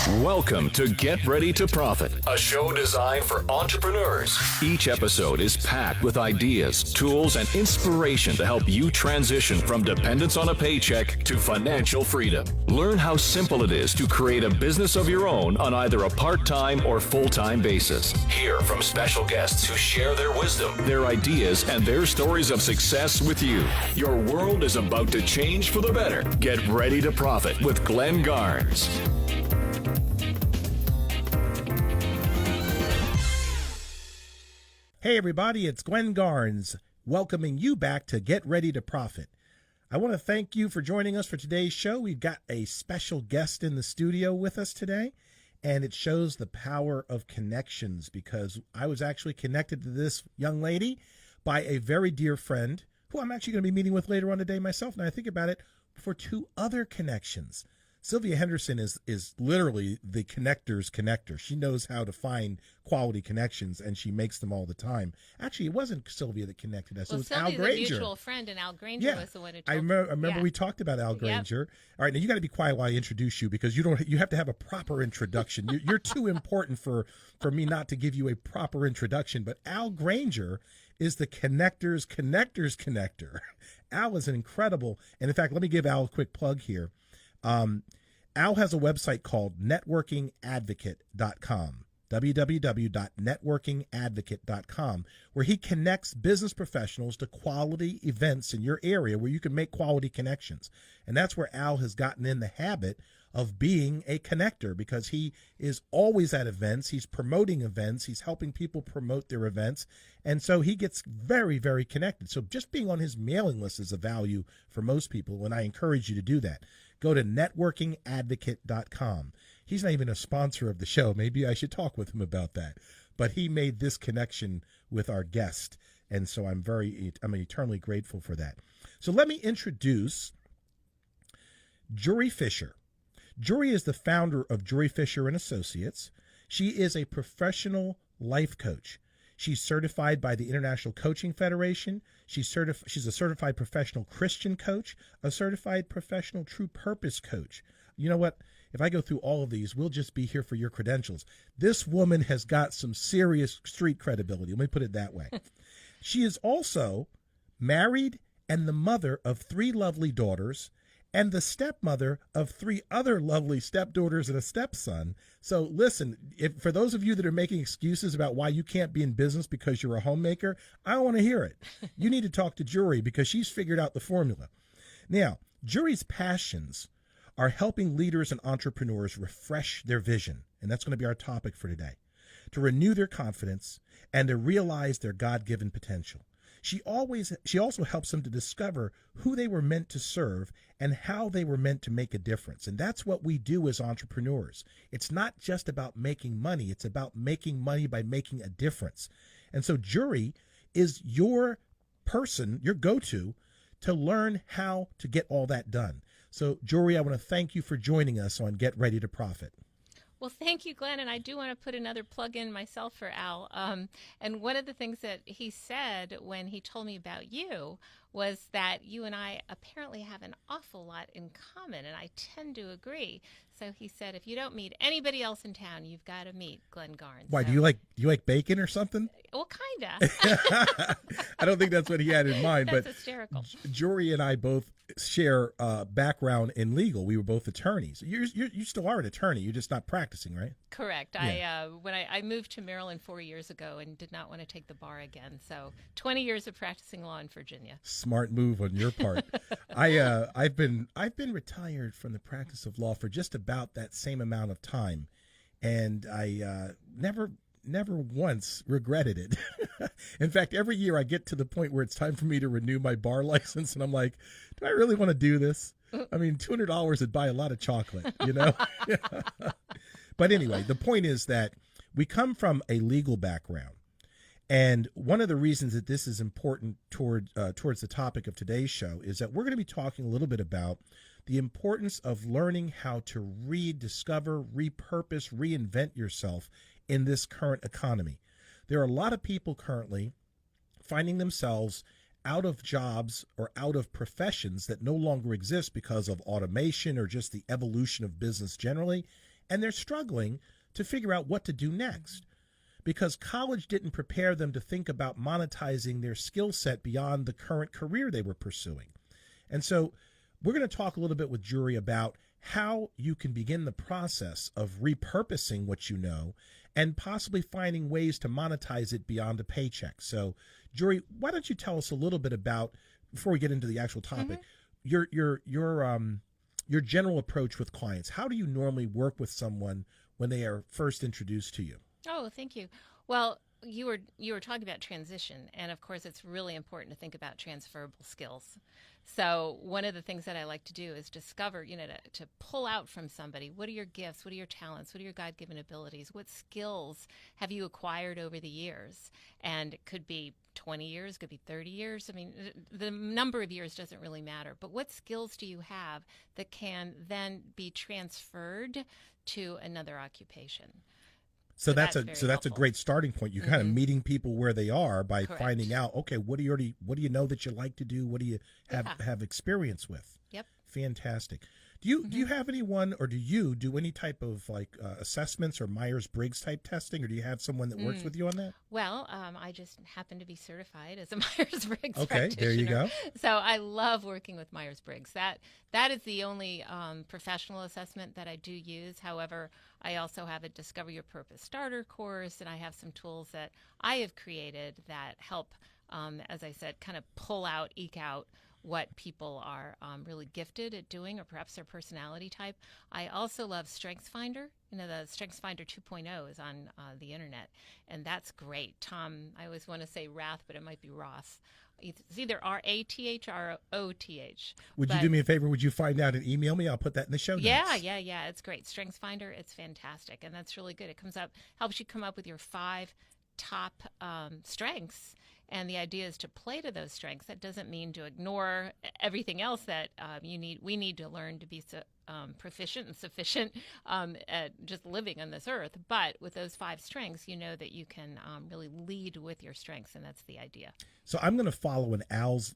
Welcome to Get Ready to Profit, a show designed for entrepreneurs. Each episode is packed with ideas, tools, and inspiration to help you transition from dependence on a paycheck to financial freedom. Learn how simple it is to create a business of your own on either a part-time or full-time basis. Hear from special guests who share their wisdom, their ideas, and their stories of success with you. Your world is about to change for the better. Get Ready to Profit with Glenn Garnes. Hey everybody, it's Glenn Garnes welcoming you back to Get Ready to Profit. I want to thank you for joining us for today's show. We've got a special guest in the studio with us today, and it shows the power of connections because I was actually connected to this young lady by a very dear friend who I'm actually going to be meeting with later on today myself. And I think about it for two other connections. Sylvia Henderson is literally the connector's connector. She knows how to find quality connections, and she makes them all the time. Actually, it wasn't Sylvia that connected us. It was Al Granger. Sylvia's a mutual friend, and Al Granger was the one who told I remember we talked about Al Granger. Yep. All right, now you got to be quiet while I introduce you because you have to have a proper introduction. You're too important for me not to give you a proper introduction. But Al Granger is the connector's connector. Al is an incredible, and in fact, let me give Al a quick plug here. Al has a website called networkingadvocate.com, www.networkingadvocate.com, where he connects business professionals to quality events in your area where you can make quality connections. And that's where Al has gotten in the habit of being a connector because he is always at events. He's promoting events. He's helping people promote their events. And so he gets very, very connected. So just being on his mailing list is a value for most people, and I encourage you to do that. Go to networkingadvocate.com. He's not even a sponsor of the show. Maybe I should talk with him about that. But he made this connection with our guest, and so I'm eternally grateful for that. So let me introduce Juri Fisher. Juri is the founder of Juri Fisher and Associates. She is a professional life coach. She's certified by the International Coaching Federation. She's a certified professional Christian coach, a certified professional true purpose coach. You know what? If I go through all of these, we'll just be here for your credentials. This woman has got some serious street credibility. Let me put it that way. She is also married and the mother of 3 lovely daughters and the stepmother of 3 other lovely stepdaughters and a stepson. So listen, for those of you that are making excuses about why you can't be in business because you're a homemaker, I don't want to hear it. You need to talk to Juri because she's figured out the formula. Now, Juri's passions are helping leaders and entrepreneurs refresh their vision, and that's going to be our topic for today, to renew their confidence and to realize their God-given potential. She also helps them to discover who they were meant to serve and how they were meant to make a difference. And that's what we do as entrepreneurs. It's not just about making money. It's about making money by making a difference. And so Juri is your person, your go-to, to learn how to get all that done. So Juri, I want to thank you for joining us on Get Ready to Profit. Well, thank you, Glenn, and I do want to put another plug in myself for Al. And one of the things that he said when he told me about you was that you and I apparently have an awful lot in common, and I tend to agree. So he said, if you don't meet anybody else in town, you've got to meet Glenn Garnes. Why, so, do you like bacon or something? Well, kind of. I don't think that's what he had in mind. That's but hysterical. Juri and I both share background in legal. We were both attorneys. You still are an attorney. You're just not practicing, right? Correct. Yeah. When I moved to Maryland 4 years ago and did not want to take the bar again. So 20 years of practicing law in Virginia. Smart move on your part. I've been retired from the practice of law for just about that same amount of time, and I never once regretted it. In fact, every year I get to the point where it's time for me to renew my bar license, and I'm like, do I really want to do this? I mean, $200 would buy a lot of chocolate, you know? But anyway, the point is that we come from a legal background. And one of the reasons that this is important towards the topic of today's show is that we're going to be talking a little bit about the importance of learning how to rediscover, repurpose, reinvent yourself in this current economy. There are a lot of people currently finding themselves out of jobs or out of professions that no longer exist because of automation or just the evolution of business generally. and they're struggling to figure out what to do next because college didn't prepare them to think about monetizing their skill set beyond the current career they were pursuing. And so we're going to talk a little bit with Jury about how you can begin the process of repurposing what you know and possibly finding ways to monetize it beyond a paycheck. So, Jury, why don't you tell us a little bit about, before we get into the actual topic, your general approach with clients. How do you normally work with someone when they are first introduced to you? Oh, thank you. Well, you were talking about transition, and of course, it's really important to think about transferable skills. So one of the things that I like to do is discover, to pull out from somebody, what are your gifts, what are your talents, what are your God-given abilities, what skills have you acquired over the years? And it could be 20 years, could be 30 years. I mean, the number of years doesn't really matter, but what skills do you have that can then be transferred to another occupation? So that's a helpful. great starting point. You're kind of meeting people where they are by Correct. finding out, okay, what do you know that you like to do? What do you have experience with? Yep. Fantastic. Do you have anyone, or do you do any type of assessments or Myers-Briggs type testing, or do you have someone that works with you on that? Well, I just happen to be certified as a Myers-Briggs Okay, practitioner. there you go. So I love working with Myers-Briggs. That is the only professional assessment that I do use. However, I also have a Discover Your Purpose starter course, and I have some tools that I have created that help, as I said, kind of eke out what people are really gifted at doing, or perhaps their personality type. I also love StrengthsFinder. The StrengthsFinder 2.0 is on the internet, and that's great. Tom, I always want to say Rath, but it might be Roth. It's either R-A-T-H or O-T-H. Would you do me a favor? Would you find out and email me? I'll put that in the show notes. Yeah. It's great. StrengthsFinder, it's fantastic, and that's really good. It helps you come up with your 5 top strengths. And the idea is to play to those strengths. That doesn't mean to ignore everything else that we need to learn to be proficient and sufficient at just living on this earth. But with those 5 strengths, you know that you can really lead with your strengths, and that's the idea. So I'm going to follow in Al's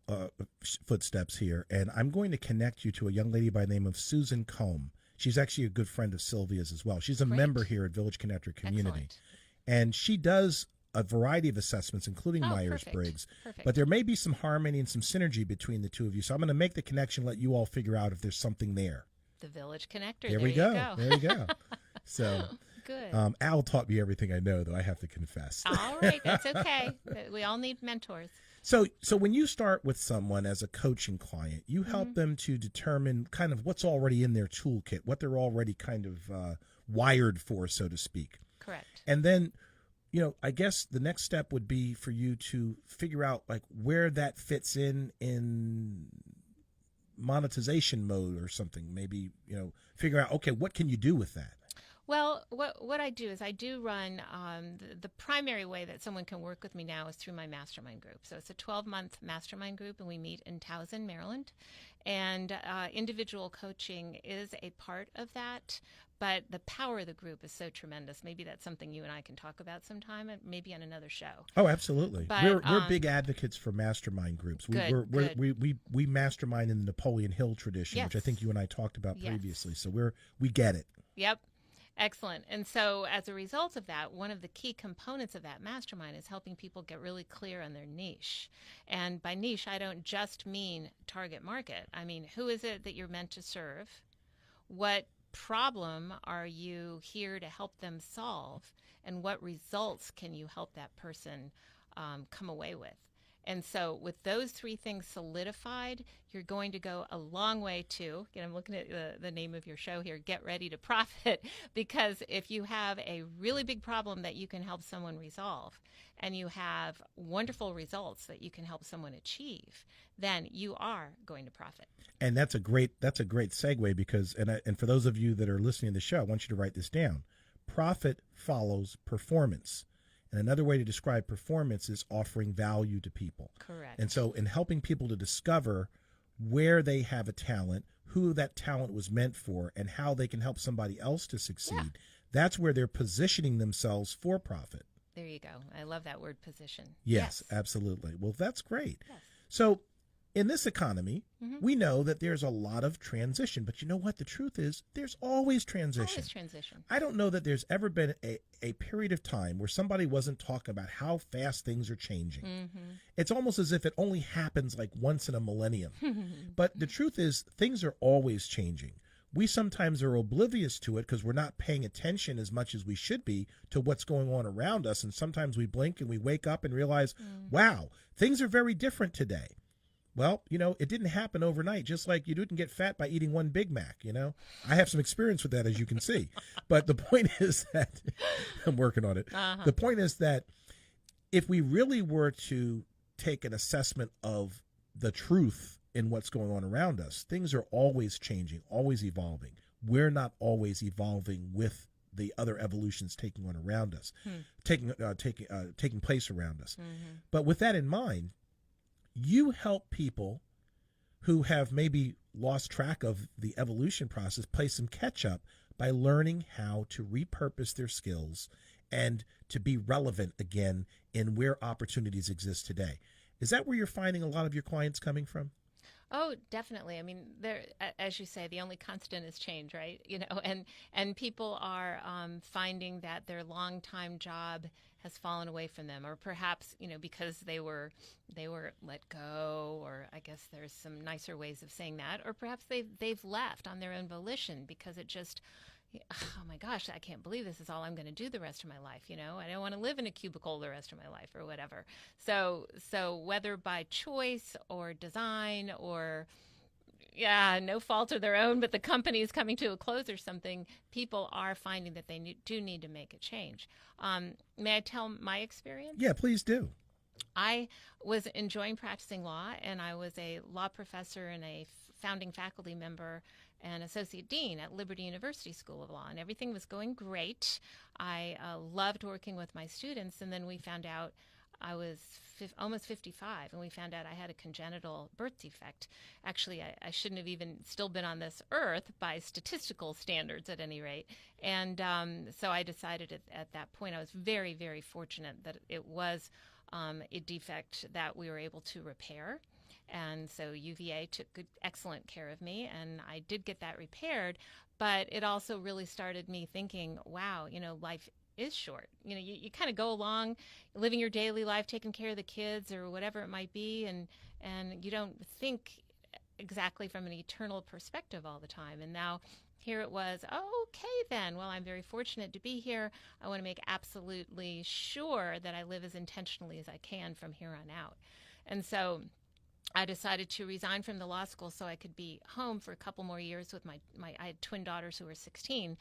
footsteps here, and I'm going to connect you to a young lady by the name of Susan Combe. She's actually a good friend of Sylvia's as well. She's a member here at Village Connector Community. Excellent. And she does a variety of assessments, including Myers-Briggs. Perfect. But there may be some harmony and some synergy between the two of you. So I'm going to make the connection, let you all figure out if there's something there. The Village Connector. There we go. There you go. So good. Al taught me everything I know, though, I have to confess. All right. That's okay. We all need mentors. So when you start with someone as a coaching client, you help them to determine kind of what's already in their toolkit, what they're already kind of wired for, so to speak. Correct. And then, I guess the next step would be for you to figure out like where that fits in monetization mode or something. Maybe, figure out, okay, what can you do with that? Well, what I do is I do run the primary way that someone can work with me now is through my mastermind group. So it's a 12-month mastermind group, and we meet in Towson, Maryland. And individual coaching is a part of that, but the power of the group is so tremendous. Maybe that's something you and I can talk about sometime, maybe on another show. Oh, absolutely. But, we're big advocates for mastermind groups. We mastermind in the Napoleon Hill tradition, which I think you and I talked about previously. So we get it. Yep. Excellent. And so as a result of that, one of the key components of that mastermind is helping people get really clear on their niche. And by niche, I don't just mean target market. I mean, who is it that you're meant to serve? What problem are you here to help them solve? And what results can you help that person come away with? And so with those 3 things solidified, you're going to go a long way to, I'm looking at the name of your show here, Get Ready to Profit, because if you have a really big problem that you can help someone resolve, and you have wonderful results that you can help someone achieve, then you are going to profit. And that's a great segue because, and for those of you that are listening to the show, I want you to write this down. Profit follows performance. And another way to describe performance is offering value to people. Correct. And so in helping people to discover where they have a talent, who that talent was meant for, and how they can help somebody else to succeed, that's where they're positioning themselves for profit. There you go. I love that word, position. Yes, absolutely. Well, that's great. Yes. So in this economy, we know that there's a lot of transition, but you know what? The truth is there's always transition. Always transition. I don't know that there's ever been a period of time where somebody wasn't talking about how fast things are changing. It's almost as if it only happens like once in a millennium. But the truth is things are always changing. We sometimes are oblivious to it because we're not paying attention as much as we should be to what's going on around us. And sometimes we blink and we wake up and realize, wow, things are very different today. Well, you know, it didn't happen overnight, just like you didn't get fat by eating one Big Mac, you know. I have some experience with that, as you can see. But the point is that I'm working on it. The point is that if we really were to take an assessment of the truth in what's going on around us, things are always changing, always evolving. We're not always evolving with the other evolutions taking on around us, taking place around us. But with that in mind, you help people who have maybe lost track of the evolution process play some catch up by learning how to repurpose their skills and to be relevant again in where opportunities exist today. Is that where you're finding a lot of your clients coming from? Oh, definitely. I mean, there, as you say, the only constant is change, right? You know, and people are finding that their longtime job has fallen away from them, or perhaps, you know, because they were let go, or I guess there's some nicer ways of saying that, or perhaps they've left on their own volition because it just, oh my gosh, I can't believe this is all I'm going to do the rest of my life. You know, I don't want to live in a cubicle the rest of my life or whatever. So whether by choice or design or, no fault of their own, but the company is coming to a close or something, people are finding that they do need to make a change. May I tell my experience? Yeah, please do. I was enjoying practicing law, and I was a law professor and a founding faculty member and associate dean at Liberty University School of Law, and everything was going great. I loved working with my students, and then we found out I was almost 55, and we found out I had a congenital birth defect. Actually, I shouldn't have even still been on this earth by statistical standards at any rate. And so I decided at that point, I was very, very fortunate that it was a defect that we were able to repair. And so UVA took excellent care of me, and I did get that repaired. But it also really started me thinking, wow, you know, life is short. You know, you kind of go along living your daily life, taking care of the kids or whatever it might be, and you don't think exactly from an eternal perspective all the time. And now here it was, okay then, well, I'm very fortunate to be here. I want to make absolutely sure that I live as intentionally as I can from here on out. And so I decided to resign from the law school so I could be home for a couple more years with my I had twin daughters who were 16.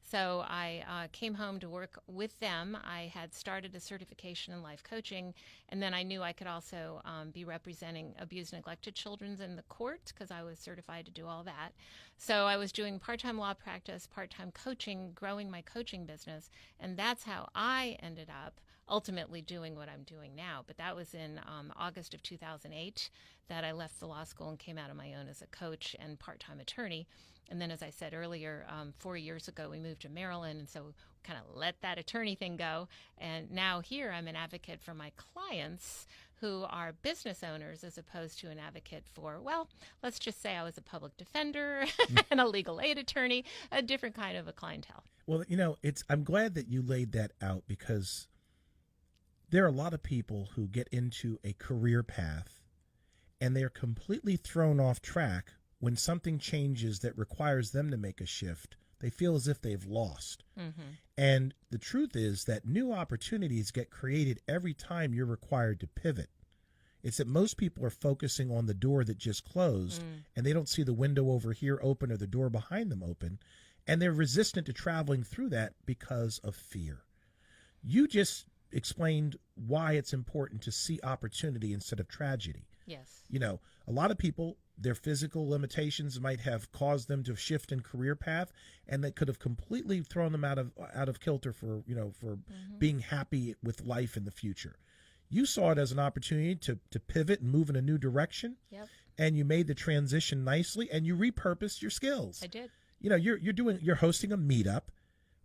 So I came home to work with them. I had started a certification in life coaching, and then I knew I could also be representing abused and neglected children in the court because I was certified to do all that. So I was doing part-time law practice, part-time coaching, growing my coaching business, and that's how I ended up ultimately doing what I'm doing now. But that was in August of 2008 that I left the law school and came out on my own as a coach and part-time attorney. And then, as I said earlier, 4 years ago, we moved to Maryland, and so kind of let that attorney thing go. And now here I'm an advocate for my clients who are business owners as opposed to an advocate for, well, let's just say I was a public defender and a legal aid attorney, a different kind of a clientele. Well, you know, I'm glad that you laid that out, because there are a lot of people who get into a career path and they're completely thrown off track when something changes that requires them to make a shift. They feel as if they've lost. And the truth is that new opportunities get created every time you're required to pivot. It's that most people are focusing on the door that just closed, and they don't see the window over here open or the door behind them open, and they're resistant to traveling through that because of fear. You just explained why it's important to see opportunity instead of tragedy. Yes. You know, a lot of people, their physical limitations might have caused them to shift in career path, and that could have completely thrown them out of kilter for being happy with life in the future. You saw it as an opportunity to pivot and move in a new direction. Yep. And you made the transition nicely, and you repurposed your skills. I did. You know, you're hosting a meetup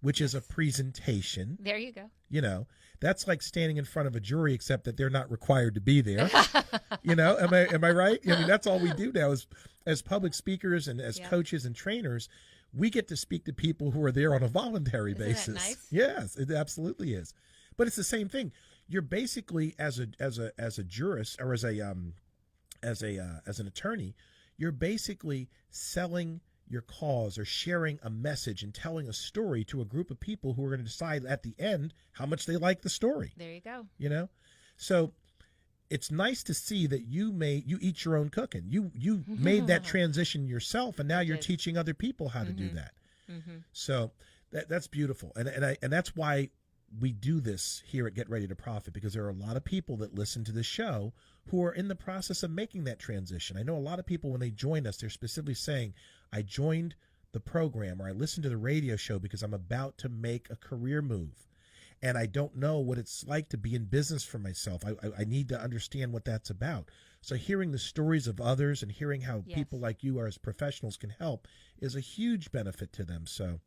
which is a presentation. There you go. You know, that's like standing in front of a jury, except that they're not required to be there. You know, am I right? I mean, that's all we do now as public speakers and as coaches and trainers. We get to speak to people who are there on a voluntary basis. Isn't that nice? Yes, it absolutely is. But it's the same thing. You're basically as a jurist or as an attorney, you're basically selling your cause or sharing a message and telling a story to a group of people who are going to decide at the end how much they like the story. There you go. You know, so it's nice to see that you eat your own cooking. You made that transition yourself, and now you're teaching other people how to do that. So that's beautiful, and that's why we do this here at Get Ready to Profit, because there are a lot of people that listen to the show who are in the process of making that transition. I know a lot of people, when they join us, they're specifically saying, I joined the program or I listened to the radio show because I'm about to make a career move. And I don't know what it's like to be in business for myself. I need to understand what that's about. So hearing the stories of others and hearing how people like you as professionals can help is a huge benefit to them. So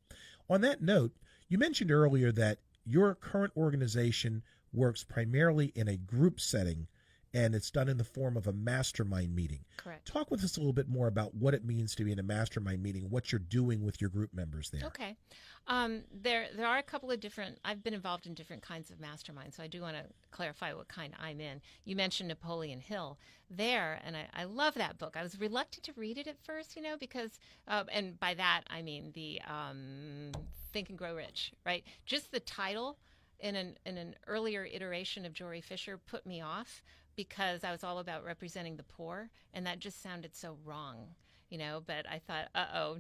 on that note, you mentioned earlier that your current organization works primarily in a group setting, and it's done in the form of a mastermind meeting. Correct. Talk with us a little bit more about what it means to be in a mastermind meeting, what you're doing with your group members there. Okay. There are a couple of different, I've been involved in different kinds of masterminds, so I do want to clarify what kind I'm in. You mentioned Napoleon Hill there, and I love that book. I was reluctant to read it at first, you know, because, and by that I mean the Think and Grow Rich, right? Just the title in an earlier iteration of Jory Fisher put me off, because I was all about representing the poor, and that just sounded so wrong, you know. But I thought,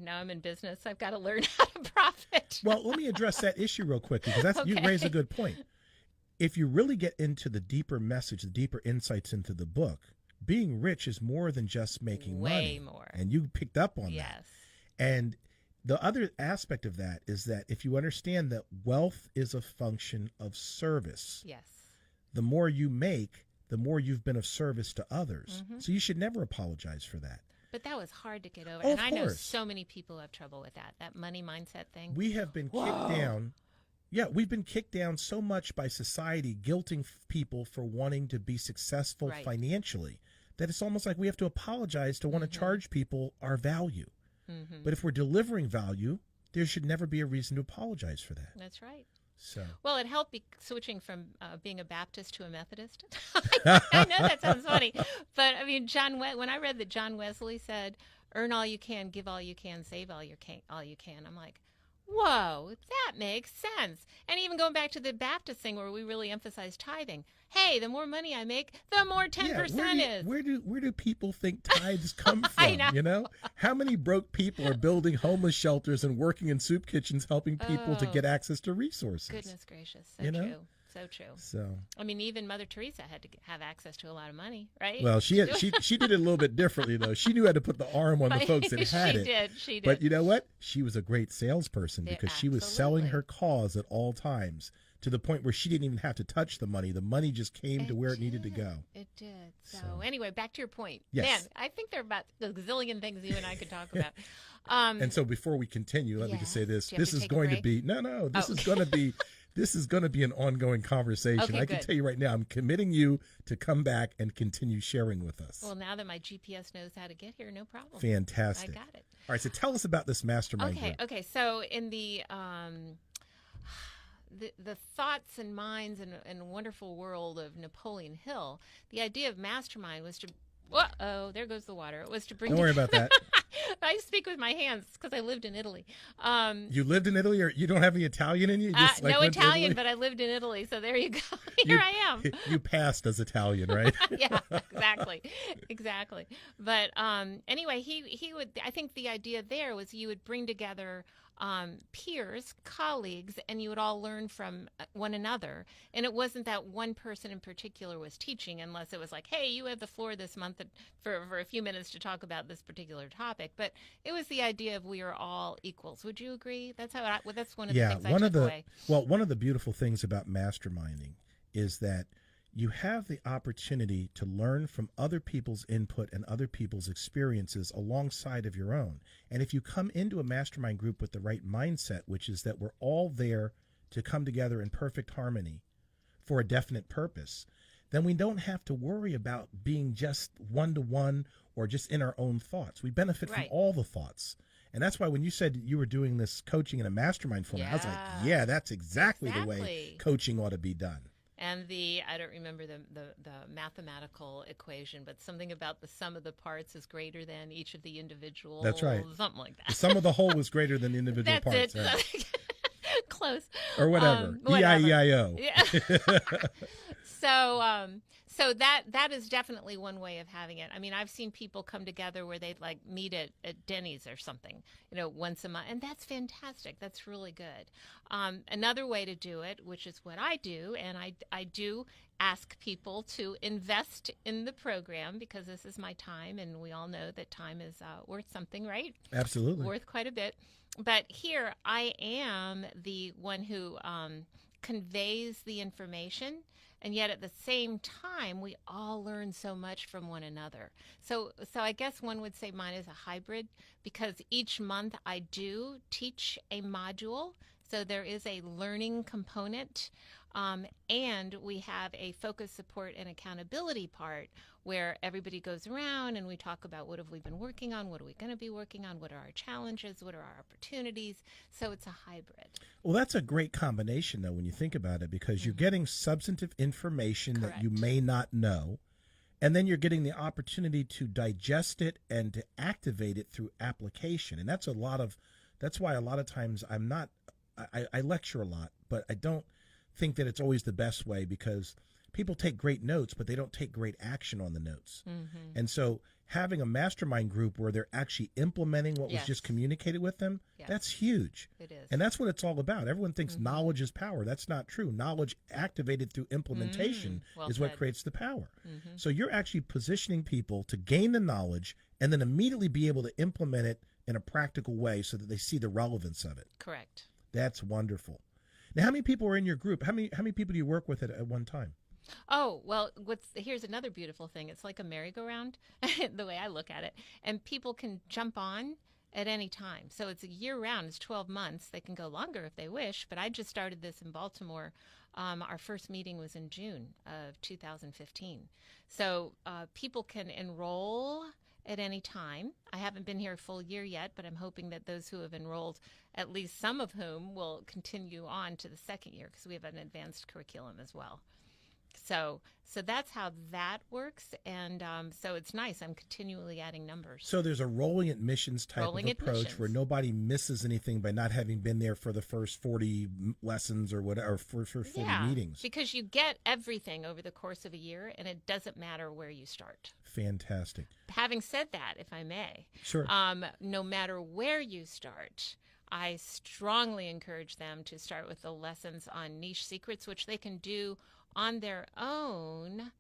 now I'm in business. I've got to learn how to profit. Well, let me address that issue real quick, because you raise a good point. If you really get into the deeper message, the deeper insights into the book, being rich is more than just making money. Way more. And you picked up on that. Yes. And the other aspect of that is that if you understand that wealth is a function of service, Yes. the more you make, the more you've been of service to others. So you should never apologize for that. But that was hard to get over. Oh, and of I know course. so many people have trouble with that money mindset thing. We have been kicked down. Yeah, we've been kicked down so much by society, guilting people for wanting to be successful financially, that it's almost like we have to apologize to want to charge people our value. But if we're delivering value, there should never be a reason to apologize for that. That's right. So Well, it helped switching from being a Baptist to a Methodist. I know that sounds funny, but I mean, when I read that John Wesley said, "Earn all you can, give all you can, save all you can," I'm like, whoa, that makes sense. And even going back to the Baptist thing where we really emphasize tithing. Hey, the more money I make, the more 10% is. Where do people think tithes come from? I know. You know, how many broke people are building homeless shelters and working in soup kitchens, helping people to get access to resources? Goodness gracious, so You know? true, so true. So I mean, even Mother Teresa had to have access to a lot of money, right? well, she did it a little bit differently though. She knew how to put the arm on the folks that had it. She did. But you know what? She was a great salesperson because she was selling Absolutely. her cause at all times, to the point where she didn't even have to touch the money. The money just came to where it needed to go. It did. So So- anyway, back to your point. Yes. Man, I think there are about a gazillion things you and I could talk about. And so before we continue, let me just say this. Do you have This to is take a going to break? be this Oh. is going to be this is going to be an ongoing conversation. Okay, I can good. tell you right now, I'm committing you to come back and continue sharing with us. Well, now that my GPS knows how to get here, no problem. Fantastic. I got it. All right, so tell us about this mastermind Okay. group. Okay. So in the thoughts and minds and wonderful world of Napoleon Hill, the idea of mastermind was to. Uh-oh, there goes the water. It was to bring. Don't worry about that. I speak with my hands because I lived in Italy. You lived in Italy, or you don't have any Italian in you? You just, No went to Italian, Italy? but I lived in Italy, so there you go. Here I am. You passed as Italian, right? Yeah, exactly. But anyway, he would. I think the idea there was you would bring together peers, colleagues, and you would all learn from one another. And it wasn't that one person in particular was teaching, unless it was like, hey, you have the floor this month for a few minutes to talk about this particular topic. But it was the idea of we are all equals. Would you agree? That's that's one of the things I took away. Well, one of the beautiful things about masterminding is that you have the opportunity to learn from other people's input and other people's experiences alongside of your own. And if you come into a mastermind group with the right mindset, which is that we're all there to come together in perfect harmony for a definite purpose, then we don't have to worry about being just one-to-one or just in our own thoughts. We benefit from all the thoughts. And that's why when you said you were doing this coaching in a mastermind format, I was like, yeah, that's exactly the way coaching ought to be done. And I don't remember the mathematical equation, but something about the sum of the parts is greater than each of the individuals. That's right. Something like that. The sum of the whole was greater than the individual That's parts. It. Right. Close. Or whatever. E-I-E-I-O. Yeah. So that is definitely one way of having it. I mean, I've seen people come together where they'd like meet at Denny's or something, once a month, and that's fantastic. That's really good. Another way to do it, which is what I do, and I do ask people to invest in the program because this is my time, and we all know that time is worth something, right? Absolutely. Worth quite a bit. But here I am the one who conveys the information. And yet at the same time, we all learn so much from one another. So I guess one would say mine is a hybrid because each month I do teach a module. So there is a learning component. And we have a focus, support, and accountability part where everybody goes around and we talk about what have we been working on, what are we going to be working on, what are our challenges, what are our opportunities. So it's a hybrid. Well, that's a great combination, though, when you think about it, because you're getting substantive information that you may not know, and then you're getting the opportunity to digest it and to activate it through application. And that's why a lot of times I lecture a lot, but I don't think that it's always the best way because people take great notes, but they don't take great action on the notes. Mm-hmm. And so having a mastermind group where they're actually implementing what was just communicated with them, that's huge. It is. And that's what it's all about. Everyone thinks knowledge is power. That's not true. Knowledge activated through implementation is what creates the power. Mm-hmm. So you're actually positioning people to gain the knowledge and then immediately be able to implement it in a practical way so that they see the relevance of it. Correct. That's wonderful. Now, how many people are in your group? How many people do you work with at one time? Oh, well, here's another beautiful thing. It's like a merry-go-round, the way I look at it. And people can jump on at any time. So it's a year-round. It's 12 months. They can go longer if they wish. But I just started this in Baltimore. Our first meeting was in June of 2015. So people can enroll at any time. I haven't been here a full year yet, but I'm hoping that those who have enrolled, at least some of whom, will continue on to the second year because we have an advanced curriculum as well. So that's how that works, and so it's nice. I'm continually adding numbers. So there's a rolling admissions type of approach where nobody misses anything by not having been there for the first 40 lessons or whatever, or for 40 meetings. Because you get everything over the course of a year, and it doesn't matter where you start. Fantastic. Having said that, if I may, sure. No matter where you start, I strongly encourage them to start with the lessons on niche secrets, which they can do on their own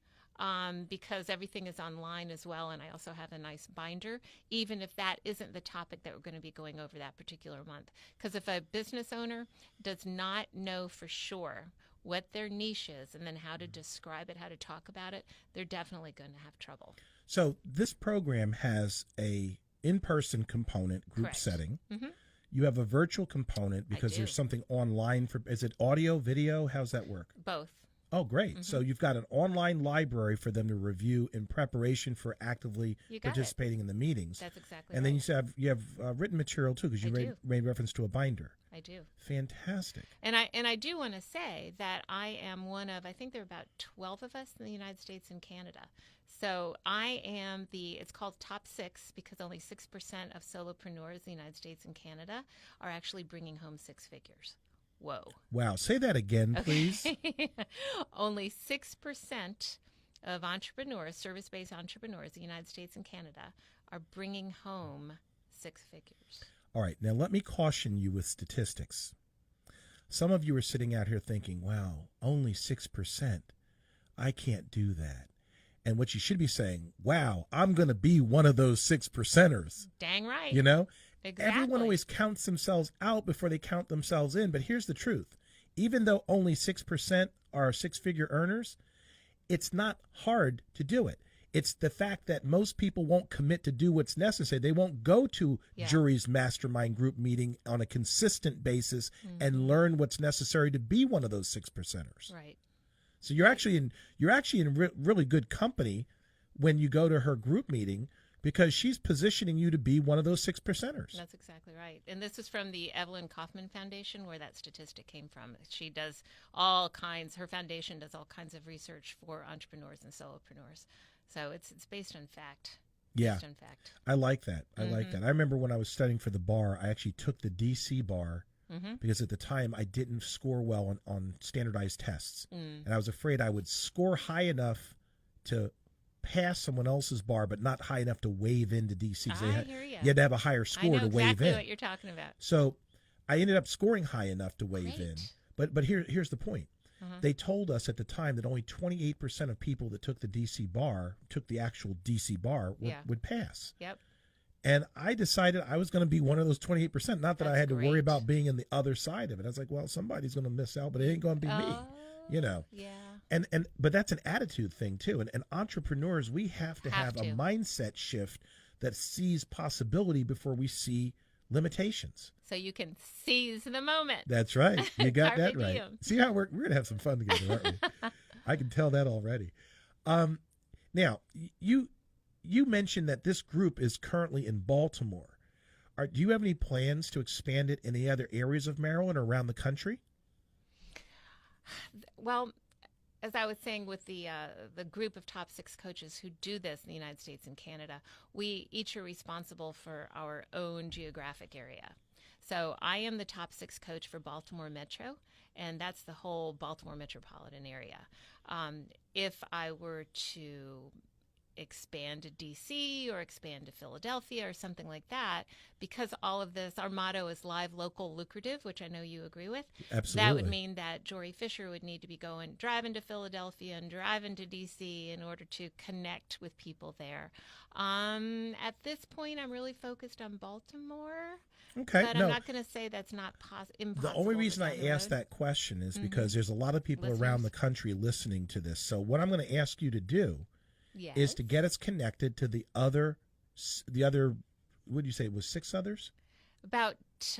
because everything is online as well. And I also have a nice binder, even if that isn't the topic that we're going to be going over that particular month. Because if a business owner does not know for sure what their niche is and then how to describe it, how to talk about it, they're definitely going to have trouble. So this program has a in-person component, group setting. Mm-hmm. You have a virtual component because there's something online is it audio, video? How's that work? Both. Oh, great. Mm-hmm. So you've got an online library for them to review in preparation for actively participating in the meetings. That's exactly and right. then you have written material, too, because you made reference to a binder. I do. Fantastic. And I do want to say that I am one of, I think there are about 12 of us in the United States and Canada. So I am it's called Top 6 because only 6% of solopreneurs in the United States and Canada are actually bringing home 6 figures. Whoa. Wow. Say that again, please. Only 6% of entrepreneurs, service-based entrepreneurs in the United States and Canada, are bringing home 6 figures. All right. Now, let me caution you with statistics. Some of you are sitting out here thinking, wow, only 6%. I can't do that. And what you should be saying, wow, I'm going to be one of those 6%ers. Dang right. You know? Exactly. Everyone always counts themselves out before they count themselves in. But here's the truth. Even though only 6% are 6-figure earners, it's not hard to do it. It's the fact that most people won't commit to do what's necessary. They won't go to Jury's mastermind group meeting on a consistent basis and learn what's necessary to be one of those 6%ers. Right. So you're actually in really good company when you go to her group meeting, because she's positioning you to be one of those 6%ers. That's exactly right. And this is from the Evelyn Kaufman Foundation, where that statistic came from. She does her foundation does all kinds of research for entrepreneurs and solopreneurs. So it's based on fact. Yeah. Based on fact. I like that. I like that. I remember when I was studying for the bar, I actually took the DC bar because at the time I didn't score well on standardized tests. And I was afraid I would score high enough to pass someone else's bar, but not high enough to wave into DC. I hear you. You had to have a higher score to wave in. I know exactly what you're talking about. So I ended up scoring high enough to wave in. But here's the point. They told us at the time that only 28% of people that took the DC bar, took the actual DC bar, would pass. Yep. And I decided I was going to be one of those 28%. Not that I had to worry about being on the other side of it. I was like, well, somebody's going to miss out, but it ain't going to be me. You know. Yeah. But that's an attitude thing too. And entrepreneurs, we have to have a mindset shift that sees possibility before we see limitations. So you can seize the moment. That's right. You got that right. Diem. See how we're going to have some fun together, aren't we? I can tell that already. Now, you mentioned that this group is currently in Baltimore. Do you have any plans to expand it in any other areas of Maryland or around the country? Well, as I was saying, with the group of top 6 coaches who do this in the United States and Canada, we each are responsible for our own geographic area. So I am the top 6 coach for Baltimore Metro, and that's the whole Baltimore metropolitan area. If I were to expand to DC or expand to Philadelphia or something like that, because all of this, our motto is live, local, lucrative, which I know you agree with. Absolutely. That would mean that Jory Fisher would need to be driving to Philadelphia and driving to DC in order to connect with people there. At this point, I'm really focused on Baltimore. Okay. But I'm not going to say that's not impossible. The only reason I asked that question is because there's a lot of people around the country listening to this. So what I'm going to ask you to do is to get us connected to the other, what did you say, it was 6 others? About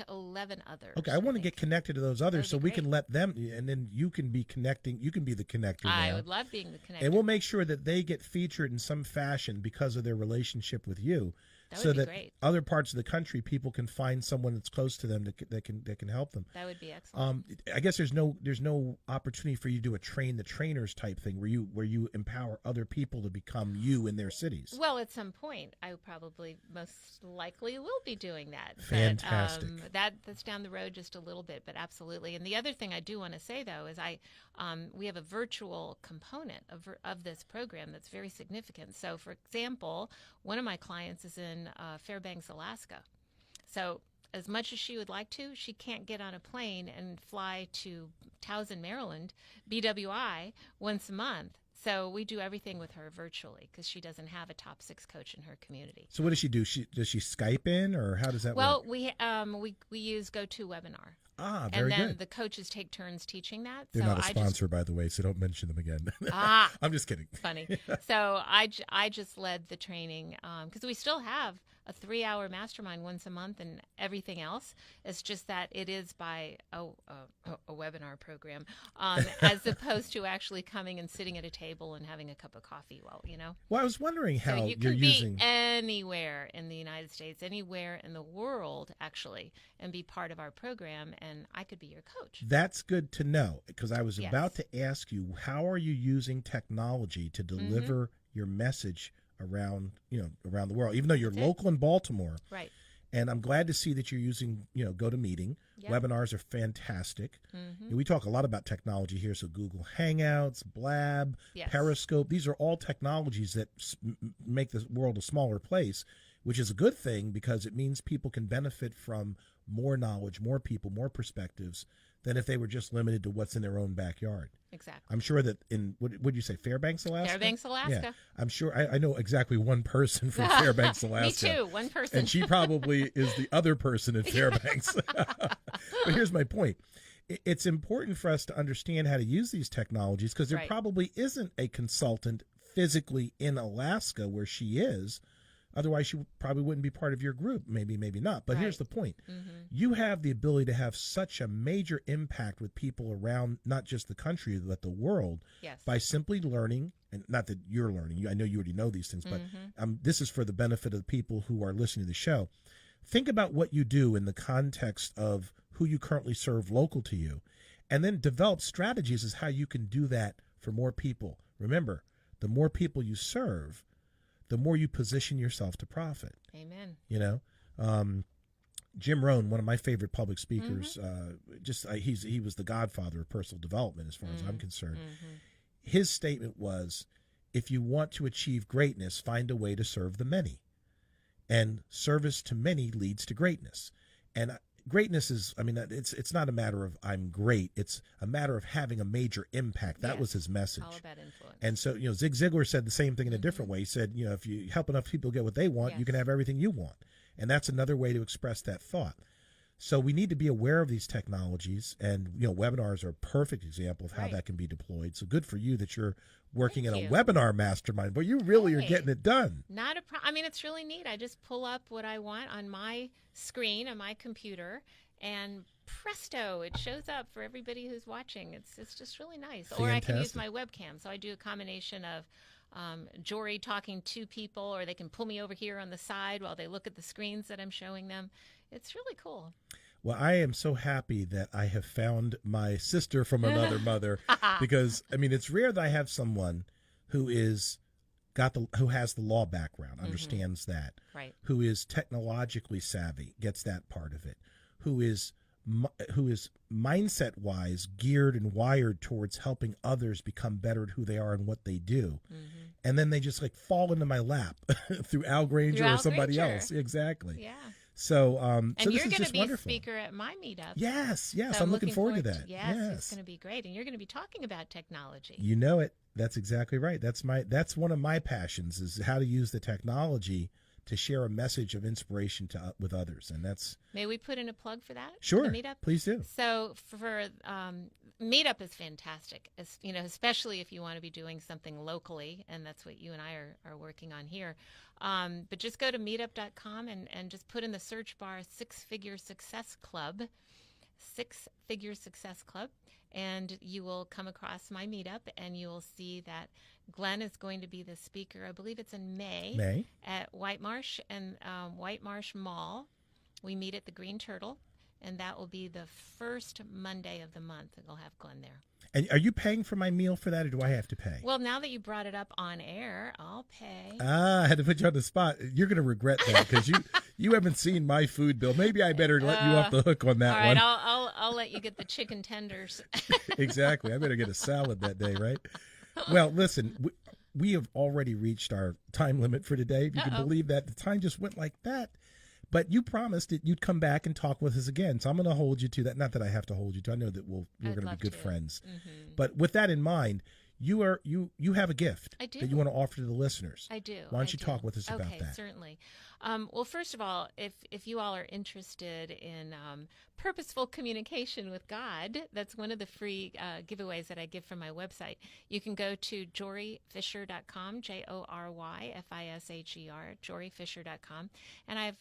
11 others. Okay, I want to get connected to those others so we can let them, and then you can be connecting, you can be the connector now. I would love being the connector. And we'll make sure that they get featured in some fashion because of their relationship with you. That would be great. Other parts of the country, people can find someone that's close to them that can help them. That would be excellent. I guess there's no opportunity for you to do a train the trainers type thing where you empower other people to become you in their cities. Well, at some point, I probably most likely will be doing that. Fantastic. But, that's down the road just a little bit, but absolutely. And the other thing I do want to say though is we have a virtual component of this program that's very significant. So, for example, one of my clients is in Fairbanks, Alaska. So as much as she would like to, she can't get on a plane and fly to Towson, Maryland, BWI, once a month. So we do everything with her virtually because she doesn't have a top 6 coach in her community. So what does she do? Does she Skype in, or how does that work? Well, we use GoToWebinar. Ah, very good. And then the coaches take turns teaching that. They're not a sponsor, by the way, so don't mention them again. I'm just kidding. Funny. So I just led the training because we still have a 3-hour mastermind once a month and everything else. It's just that it is by a webinar program as opposed to actually coming and sitting at a table and having a cup of coffee. Well, I was wondering how so you're can using be anywhere in the United States, anywhere in the world, actually, and be part of our program, and I could be your coach. That's good to know, because I was about to ask you, how are you using technology to deliver your message around the world, even though you're local in Baltimore. Right. And I'm glad to see that you're using, GoToMeeting. Yep. Webinars are fantastic. Mm-hmm. We talk a lot about technology here. So Google Hangouts, Blab, Periscope, these are all technologies that make the world a smaller place, which is a good thing because it means people can benefit from more knowledge, more people, more perspectives than if they were just limited to what's in their own backyard. Exactly. I'm sure that what did you say, Fairbanks, Alaska? Fairbanks, Alaska. Yeah. I'm sure I know exactly one person from Fairbanks, Alaska. Me too, one person. And she probably is the other person in Fairbanks. But here's my point, it's important for us to understand how to use these technologies, because there Right. probably isn't a consultant physically in Alaska where she is. Otherwise, she probably wouldn't be part of your group. Maybe, maybe not. But here's the Right. point. Mm-hmm. You have the ability to have such a major impact with people around not just the country, but the world Yes. by simply learning. And not that you're learning. I know you already know these things, but Mm-hmm. this is for the benefit of the people who are listening to the show. Think about what you do in the context of who you currently serve local to you, and then develop strategies as how you can do that for more people. Remember, the more people you serve, the more you position yourself to profit. Amen. You know, Jim Rohn, one of my favorite public speakers, he was the godfather of personal development as far as I'm concerned. Mm-hmm. His statement was, if you want to achieve greatness, find a way to serve the many. And service to many leads to greatness. And greatness is, I mean, it's not a matter of I'm great. It's a matter of having a major impact. That was his message. All about influence. And so, Zig Ziglar said the same thing in a different way. He said, if you help enough people get what they want, you can have everything you want. And that's another way to express that thought. So we need to be aware of these technologies, and webinars are a perfect example of how that can be deployed. So good for you that you're working in a webinar mastermind, but you really are getting it done. Not a problem. I mean, it's really neat. I just pull up what I want on my screen on my computer, and presto, it shows up for everybody who's watching. It's just really nice. Or I can use my webcam. So I do a combination of Jory talking to people, or they can pull me over here on the side while they look at the screens that I'm showing them. It's really cool. Well, I am so happy that I have found my sister from another mother, because I mean, it's rare that I have someone who who has the law background, understands that, Right. who is technologically savvy, gets that part of it, who is mindset wise geared and wired towards helping others become better at who they are and what they do. And then they just like fall into my lap through Al Granger or somebody else. Exactly. Yeah. So, And so you're this is going to just be wonderful. a speaker at my meetup. Yes, So I'm looking forward to that. Yes, it's going to be great. And you're going to be talking about technology. You know it. That's exactly right. That's one of my passions, is how to use the technology to share a message of inspiration with others. And that's... May we put in a plug for that? Sure. The meetup? Please do. So for meetup is fantastic, especially if you want to be doing something locally, and that's what you and I are working on here. But just go to meetup.com and just put in the search bar Six Figure Success Club, and you will come across my meetup, and you will see that Glenn is going to be the speaker. I believe it's in May. At White Marsh and White Marsh Mall. We meet at the Green Turtle, and that will be the first Monday of the month. And we'll have Glenn there. And are you paying for my meal for that, or do I have to pay? Well, now that you brought it up on air, I'll pay. I had to put you on the spot. You're going to regret that, because you haven't seen my food bill. Maybe I better let you off the hook on that all right, one. I'll let you get the chicken tenders. Exactly. I better get a salad that day, right? Well, listen, we have already reached our time limit for today. If you can believe that. The time just went like that. But you promised that you'd come back and talk with us again. So I'm going to hold you to that. Not that I have to hold you to. I know that we're going to be good friends. But with that in mind, you have a gift that you want to offer to the listeners. I do. Why don't you talk with us about that? Okay, certainly. Well, first of all, if you all are interested in purposeful communication with God, that's one of the free giveaways that I give from my website. You can go to joryfisher.com, JoryFisher, joryfisher.com, and I have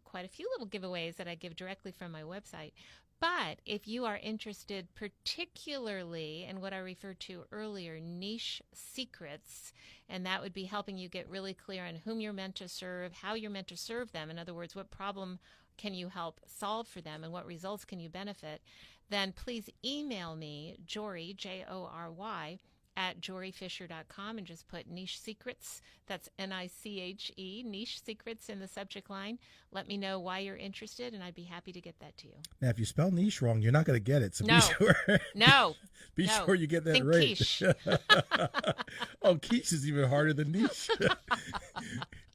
quite a few little giveaways that I give directly from my website. But if you are interested particularly in what I referred to earlier, niche secrets, and that would be helping you get really clear on whom you're meant to serve, how you're meant to serve them, in other words, what problem can you help solve for them and what results can you benefit, then please email me, Jory, Jory, at joryfisher.com, and just put niche secrets. That's Niche, niche secrets in the subject line. Let me know why you're interested, and I'd be happy to get that to you. Now, if you spell niche wrong, you're not going to get it. So No. be sure. Be No. sure you get that Think right. quiche. Oh, quiche is even harder than niche.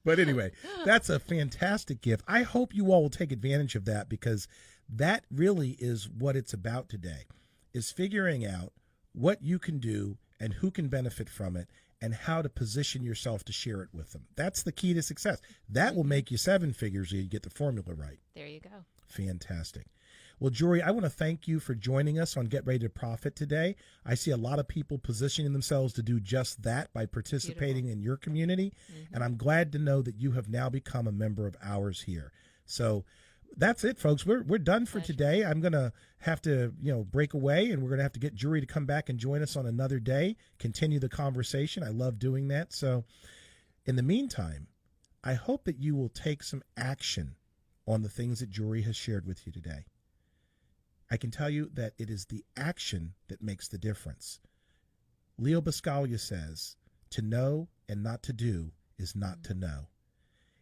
But anyway, that's a fantastic gift. I hope you all will take advantage of that, because that really is what it's about today, is figuring out what you can do and who can benefit from it, and how to position yourself to share it with them. That's the key to success. That will make you seven figures if you get the formula right. There you go. Fantastic. Well, Jory, I want to thank you for joining us on Get Ready to Profit today. I see a lot of people positioning themselves to do just that by participating in your community. And I'm glad to know that you have now become a member of ours here. So that's it, folks. We're done for today. I'm going to have to, break away, and we're going to have to get Jory to come back and join us on another day, continue the conversation. I love doing that. So in the meantime, I hope that you will take some action on the things that Jory has shared with you today. I can tell you that it is the action that makes the difference. Leo Buscaglia says, to know and not to do is not to know.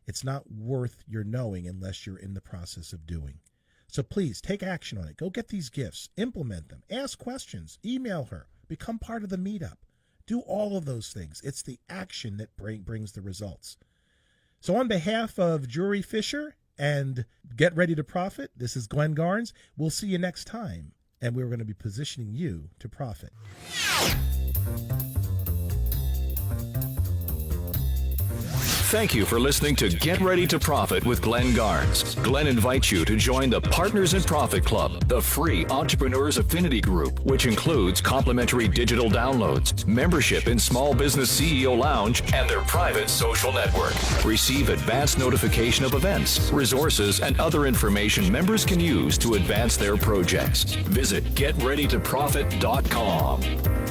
It's not worth your knowing unless you're in the process of doing. So please take action on it. Go get these gifts, implement them, ask questions, email her, become part of the meetup. Do all of those things. It's the action that brings the results. So on behalf of Jory Fisher and Get Ready to Profit, this is Glenn Garnes. We'll see you next time, and we're going to be positioning you to profit. Thank you for listening to Get Ready to Profit with Glenn Garnes. Glenn invites you to join the Partners in Profit Club, the free Entrepreneurs Affinity Group, which includes complimentary digital downloads, membership in Small Business CEO Lounge, and their private social network. Receive advance notification of events, resources, and other information members can use to advance their projects. Visit GetReadyToProfit.com.